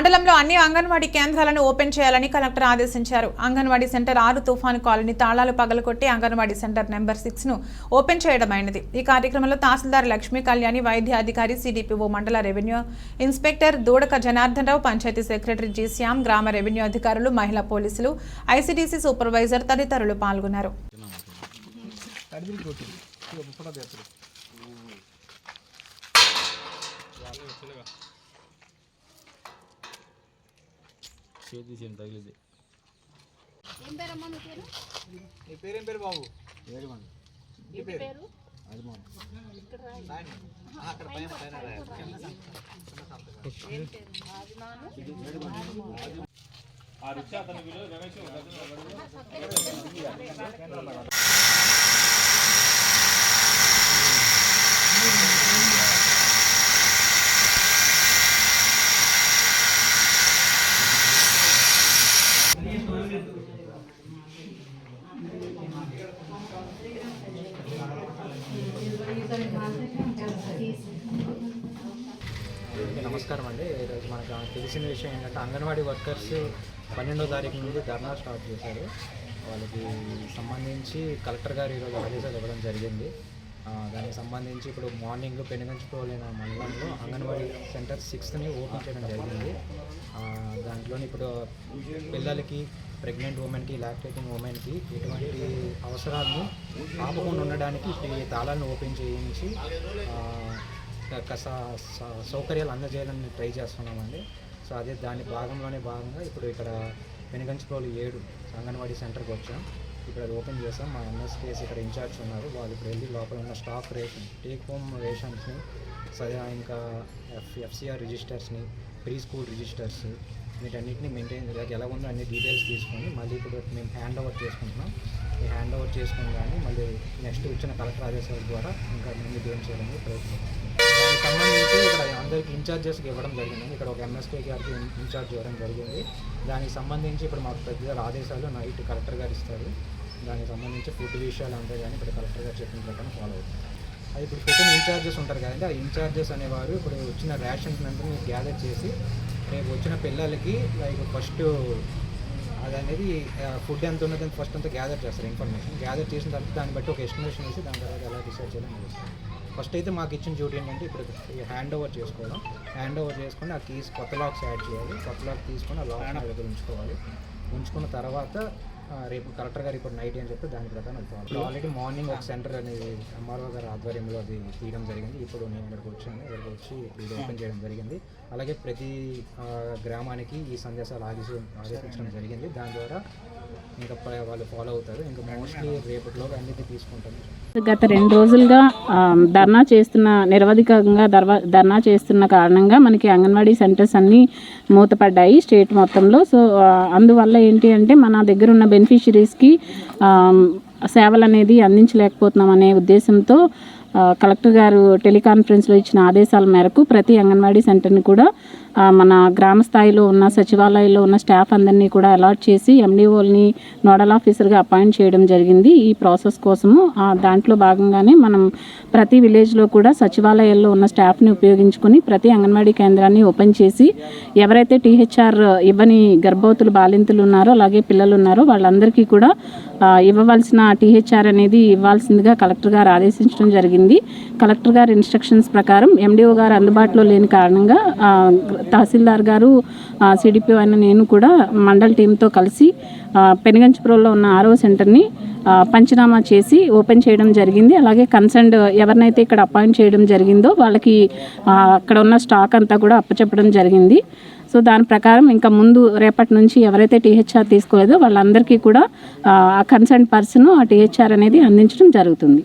మండలంలో అన్ని అంగన్వాడీ కేంద్రాలను ఓపెన్ చేయాలని కలెక్టర్ ఆదేశించారు. అంగన్వాడీ సెంటర్ 6 తుఫాను కాలనీ తాళాలు పగలకొట్టి అంగన్వాడీ సెంటర్ నెంబర్ 6 ను ఓపెన్ చేయడమైనది. ఈ కార్యక్రమంలో తహసీల్దార్ లక్ష్మీ కళ్యాణి, వైద్య అధికారి, సిడిపిఓ, మండల revenue inspector దూడక Janardhan Rao, panchayat secretary G Shyam, గ్రామ రెవెన్యూ అధికారులు, మహిళా పోలీసులు, ఐసిడిసి సూపర్వైజర్ తదితరులు పాల్గొన్నారు. తగిలింది. ఏం పేరమ్మా మీ పేరు? నీ పేరేం పేరు బాబు? ఏడుమంది. నీ పేరు? అదిమోన్. ఇక్కడ రాయి. అక్కడ పైన పైన రాయి. ఏం పేరు? ఆదిమాను. ఆ రిక్షా అతని విలువ రమేష్ నమస్కారం అండి. ఈరోజు మనకు తెలిసిన విషయం ఏంటంటే అంగన్వాడీ వర్కర్స్ 12వ తారీఖు నుండి ధర్నా స్టార్ట్ చేశారు. వాళ్ళకి సంబంధించి కలెక్టర్ గారు ఈరోజు ఆదేశాలు ఇవ్వడం జరిగింది. దానికి సంబంధించి ఇప్పుడు మార్నింగ్ పెనుగంచిపోలేని మండలంలో అంగన్వాడీ సెంటర్ 6ని ఓపెన్ చేయడం జరిగింది. దాంట్లోని ఇప్పుడు పిల్లలకి, ప్రెగ్నెంట్ ఉమెన్కి, లాక్టేటింగ్ ఉమెన్కి ఎటువంటి అవసరాలను ఆపకుండా ఉండడానికి ఇప్పుడు ఈ తాళాలను ఓపెన్ చేయించి సౌకర్యాలు అందజేయాలని ట్రై చేస్తున్నామండి. సో అదే దాని భాగంగా ఇప్పుడు ఇక్కడ పెనుగంచిప్రోలు 7 అంగన్వాడీ సెంటర్కి వచ్చాం. ఇప్పుడు అది ఓపెన్ చేసాం. మా ఎంఎస్కేఎస్ ఇక్కడ ఇన్ఛార్జ్ ఉన్నారు. వాళ్ళు ఇప్పుడు వెళ్ళి లోపల ఉన్న స్టాక్ రేషన్, టేక్ హోమ్ రేషన్స్ని, ఇంకా ఎఫ్సిఆర్ రిజిస్టర్స్ని, ప్రీ స్కూల్ రిజిస్టర్స్, వీటన్నిటిని మెయింటైన్ ఎలా ఉందో అన్ని డీటెయిల్స్ తీసుకొని మళ్ళీ ఇప్పుడు మేము హ్యాండ్ ఓవర్ చేసుకుంటున్నాం. ఈ హ్యాండ్ ఓవర్ చేసుకుని కానీ మళ్ళీ నెక్స్ట్ వచ్చిన కలెక్టర్ ఆదేశాల ద్వారా ఇంకా ముందు గేమ్ చేయడానికి ప్రయత్నం. దానికి సంబంధించి ఇక్కడ అందరికీ ఇన్ఛార్జెస్కి ఇవ్వడం జరిగింది. ఇక్కడ ఒక ఎంఎస్కే గారికి ఇన్ఛార్జ్ ఇవ్వడం జరిగింది. దానికి సంబంధించి ఇప్పుడు మాకు పెద్ద ఆదేశాలు నైట్ కలెక్టర్ గారు ఇస్తారు. దానికి సంబంధించి ఫుడ్ విషయాలు అంతే కానీ ఇప్పుడు కలెక్టర్ గారు చెప్పిన ప్రకారం ఫాలో అవుతుంది. అది ఇప్పుడు ఫుడ్ ఇన్ఛార్జెస్ ఉంటారు కదండి, ఆ ఇన్ఛార్జెస్ అనేవారు ఇప్పుడు వచ్చిన రేషన్స్ అంతా గ్యాదర్ చేసి రేపు వచ్చిన పిల్లలకి లైక్ ఫస్ట్ అది అనేది ఫుడ్ ఎంత ఉన్నదని ఫస్ట్ అంతా గ్యాదర్ చేస్తారు. ఇన్ఫర్మేషన్ గ్యాదర్ చేసిన తర్వాత దాన్ని బట్టి ఒక ఎస్టిమేషన్ వేసి దాని తర్వాత ఎలా డిసైడ్ చేయడం చేస్తారు. ఫస్ట్ అయితే మాకు ఇచ్చిన డ్యూటీ ఏంటంటే ఇప్పుడు హ్యాండ్ ఓవర్ చేసుకోవడం. హ్యాండ్ ఓవర్ చేసుకొని ఆ కీస్ కొత్త లాక్స్ యాడ్ చేయాలి. కొత్త లాక్ తీసుకొని ఆ లాక్స్ దగ్గర ఉంచుకోవాలి. ఉంచుకున్న తర్వాత రేపు కలెక్టర్ గారు ఇప్పుడు నైట్ అని చెప్తే దాని ప్రకారం వెళ్తాం. ఇప్పుడు ఆల్రెడీ మార్నింగ్ ఒక సెంటర్ అనేది ఎంఆర్ఓ గారి ఆధ్వర్యంలో అది తీయడం జరిగింది. ఇప్పుడు నేను ఇక్కడికి వచ్చాను. ఇక్కడికి వచ్చి ఇది ఓపెన్ చేయడం జరిగింది. అలాగే ప్రతి గ్రామానికి ఈ సందేశాలు ఆదేశించడం జరిగింది. దాని ద్వారా ఇంకా వాళ్ళు ఫాలో అవుతారు. ఇంకా మోస్ట్లీ రేపటిలో అన్నిటి తీసుకుంటాను. గత 2 రోజులుగా నిరవధికంగా ధర్నా చేస్తున్న కారణంగా మనకి అంగన్వాడీ సెంటర్స్ అన్నీ మూతపడ్డాయి స్టేట్ మొత్తంలో. సో అందువల్ల ఏంటి అంటే మన దగ్గర ఉన్న బెనిఫిషరీస్కి సేవలు అనేది అందించలేకపోతున్నాం అనే ఉద్దేశంతో కలెక్టర్ గారు టెలికాన్ఫరెన్స్లో ఇచ్చిన ఆదేశాల మేరకు ప్రతి అంగన్వాడీ సెంటర్ని కూడా మన గ్రామ స్థాయిలో ఉన్న సచివాలయాల్లో ఉన్న స్టాఫ్ అందరినీ కూడా అలాట్ చేసి ఎండిఓల్ని నోడల్ ఆఫీసర్గా అపాయింట్ చేయడం జరిగింది ఈ ప్రాసెస్ కోసము. దాంట్లో భాగంగానే మనం ప్రతి విలేజ్లో కూడా సచివాలయాల్లో ఉన్న స్టాఫ్ని ఉపయోగించుకొని ప్రతి అంగన్వాడీ కేంద్రాన్ని ఓపెన్ చేసి ఎవరైతే టీహెచ్ఆర్ ఇవ్వని గర్భవతులు, బాలింతలు ఉన్నారో అలాగే పిల్లలు ఉన్నారో వాళ్ళందరికీ కూడా ఇవ్వవలసిన టీహెచ్ఆర్ అనేది ఇవ్వాల్సిందిగా కలెక్టర్ గారు ఆదేశించడం జరిగింది. కలెక్టర్ గారి ఇన్స్ట్రక్షన్స్ ప్రకారం ఎండిఓ గారు అందుబాటులో లేని కారణంగా తహసీల్దార్ గారు, సిడిపిఓ అయిన నేను కూడా మండల్ టీంతో కలిసి పెనుగంచిప్రోల్లో ఉన్న 6వ సెంటర్ని పంచనామా చేసి ఓపెన్ చేయడం జరిగింది. అలాగే కన్సర్న్డ్ ఎవరినైతే ఇక్కడ అపాయింట్ చేయడం జరిగిందో వాళ్ళకి అక్కడ ఉన్న స్టాక్ అంతా కూడా అప్పచెప్పడం జరిగింది. సో దాని ప్రకారం ఇంకా ముందు రేపటి నుంచి ఎవరైతే టీహెచ్ఆర్ తీసుకోలేదో వాళ్ళందరికీ కూడా ఆ కన్సర్న్ పర్సన్ ఆ టీహెచ్ఆర్ అనేది అందించడం జరుగుతుంది.